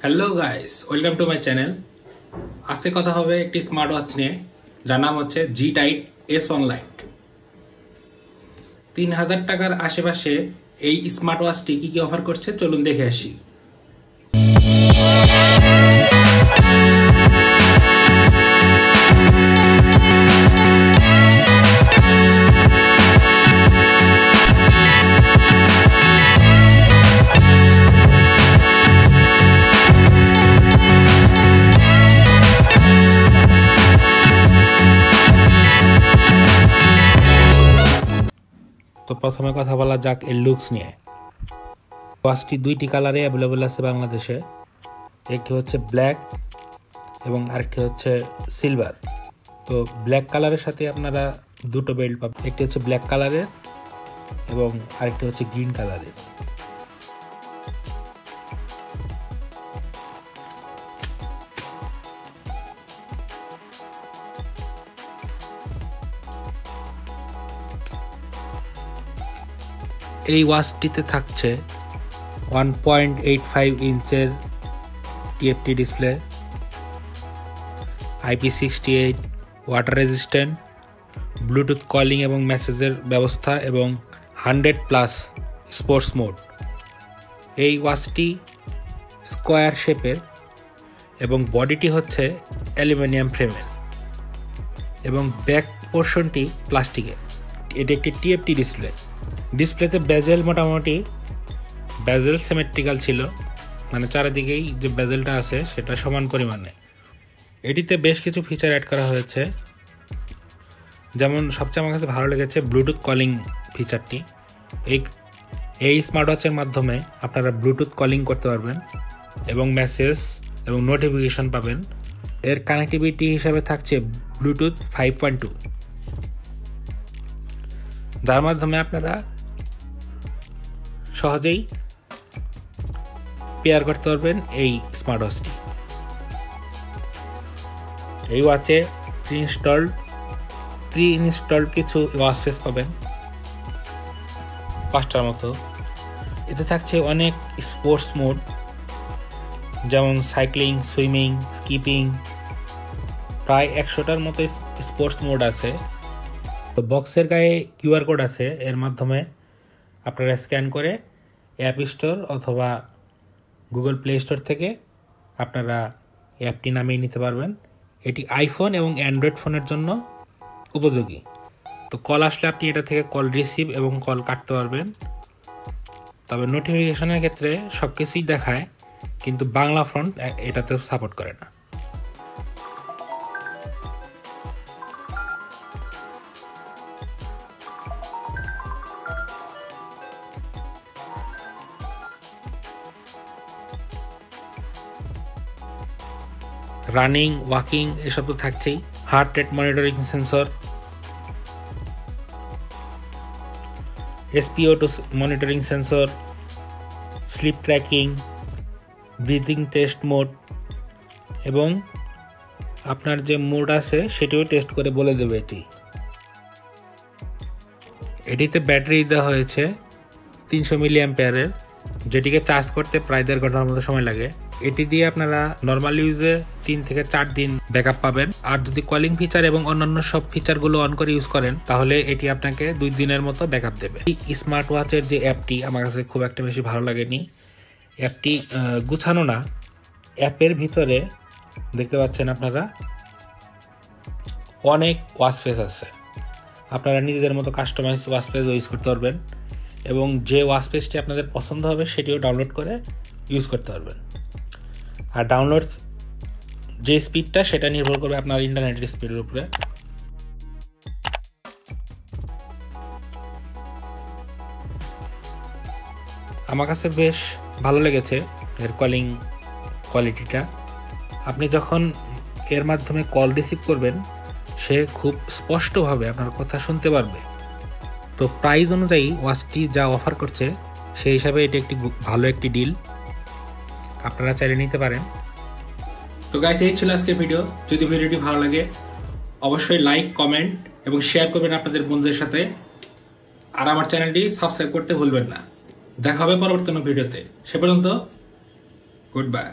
Hello guys welcome to my channel. आज से कथा होबे एक स्मार्ट वॉच निये जार नाम होच्छे G-TiDE S1 Lite। 3000 टाकार आशेपाशे এই स्मार्ट वॉचटी কি অফার করছে চলুন দেখে আসি। तो प्रथमे कथा बला जाक एर लुक्स निये। वाचटी दुईटी कालारे अवेलेबल आछे बांग्लादेशे, एकटी होच्छे ब्लैक एबं आरेकटी होच्छे सिलभार। तो ब्लैक कालारेर साथे आपनारा दुटो बेल्ट पाबेन, एकटी होच्छे ब्लैक कालारेर एबं आरेकटी होच्छे ग्रीन कालारेर। এই ওয়াচটিতে থাকছে 1.85 ইঞ্চের TFT display, IP68 water resistant, Bluetooth calling এবং মেসেজের ব্যবস্থা এবং 100+ স্পোর্টস মোড। এই ওয়াচটি স্কোয়ার শেপের এবং বডিটি হচ্ছে অ্যালুমিনিয়াম ফ্রেমের এবং ব্যাক পোর্শনটি প্লাস্টিকের। এটি একটি টিএফটি ডিসপ্লে। ডিসপ্লেতে বেজেল মোটামুটি বেজেল সিমেট্রিক্যাল ছিল, মানে চারিদিকেই যে বেজেলটা আছে সেটা সমান পরিমাণে। এটিতে বেশ কিছু ফিচার অ্যাড করা হয়েছে, যেমন সবচেয়ে আমার কাছে ভালো লেগেছে ব্লুটুথ কলিং ফিচারটি। এই স্মার্ট ওয়াচের মাধ্যমে আপনারা ব্লুটুথ কলিং করতে পারবেন এবং মেসেজ এবং নোটিফিকেশন পাবেন। এর কানেক্টিভিটি হিসাবে থাকছে ব্লুটুথ 5.2, যার মাধ্যমে আপনারা সহজেই পেয়ার করতে পারবেন এই স্মার্ট ওয়াচটি। এই ওয়াচে প্রি ইনস্টলড কিছু ওয়াচ ফেস পাবেন 5টার মতো। এতে থাকছে অনেক স্পোর্টস মোড, যেমন সাইক্লিং, সুইমিং, স্কিপিং, প্রায় 100টার মতো স্পোর্টস মোড আছে। তো বক্সের গায়ে কিউআর কোড আছে, এর মাধ্যমে আপনারা স্ক্যান করে অ্যাপ স্টোর অথবা গুগল প্লে স্টোর থেকে আপনারা অ্যাপটি নামিয়ে নিতে পারবেন। এটি আইফোন এবং অ্যান্ড্রয়েড ফোনের জন্য উপযোগী। তো কল আসলে আপনি এটা থেকে কল রিসিভ এবং কল কাটতে পারবেন। তবে নোটিফিকেশনের ক্ষেত্রে সব কিছুই দেখায়, কিন্তু বাংলা ফন্ট এটাতে সাপোর্ট করে না। রানিং, ওয়াকিং এসব তো থাকছেই। Heart rate monitoring sensor, SpO2 monitoring sensor, sleep tracking, breathing test mode এবং আপনার যে মোড আছে সেটিও টেস্ট করে বলে দেবে এটি। এটিতে ব্যাটারি দেওয়া হয়েছে 300 mAh, যেটিকে চার্জ করতে প্রায় 1.5 ঘন্টার মতো সময় লাগে। এটি দিয়ে আপনারা নর্মাল ইউজে 3 থেকে 4 দিন ব্যাকআপ পাবেন। আর যদি কলিং ফিচার এবং অন্যান্য সব ফিচারগুলো অন করে ইউজ করেন তাহলে এটি আপনাকে 2 দিনের মতো ব্যাকআপ দেবে। এই স্মার্ট ওয়াচের যে অ্যাপটি আমার কাছে খুব একটা বেশি ভালো লাগেনি। অ্যাপটি গুছানো না। অ্যাপের ভিতরে দেখতে পাচ্ছেন আপনারা অনেক ওয়াচ ফেস আছে, আপনারা নিজেদের মতো কাস্টমাইজ ওয়াচ ফেস ইউজ করতে পারবেন এবং যে ওয়াচ ফেসটি আপনাদের পছন্দ হবে সেটিও ডাউনলোড করে ইউজ করতে পারবেন। আর ডাউনলোড যে স্পিডটা সেটা নির্ভর করবে আপনার ইন্টারনেটের স্পিডের উপরে। আমার কাছে বেশ ভালো লেগেছে এর কলিং কোয়ালিটিটা। আপনি যখন এর মাধ্যমে কল রিসিভ করবেন সে খুব স্পষ্টভাবে আপনার কথা শুনতে পারবে। তো প্রাইস অনুযায়ী ওয়াচটি যা অফার করছে সেই হিসাবে এটি একটি ভালো একটি ডিল, আপনারা চাইলে নিতে পারেন। তো গাইস, এই ছিল আজকের ভিডিও। যদি ভিডিওটি ভালো লাগে অবশ্যই লাইক, কমেন্ট এবং শেয়ার করবেন আপনাদের বন্ধুদের সাথে। আর আমার চ্যানেলটি সাবস্ক্রাইব করতে ভুলবেন না। দেখা হবে পরবর্তী ভিডিওতে। সে পর্যন্ত গুড বাই।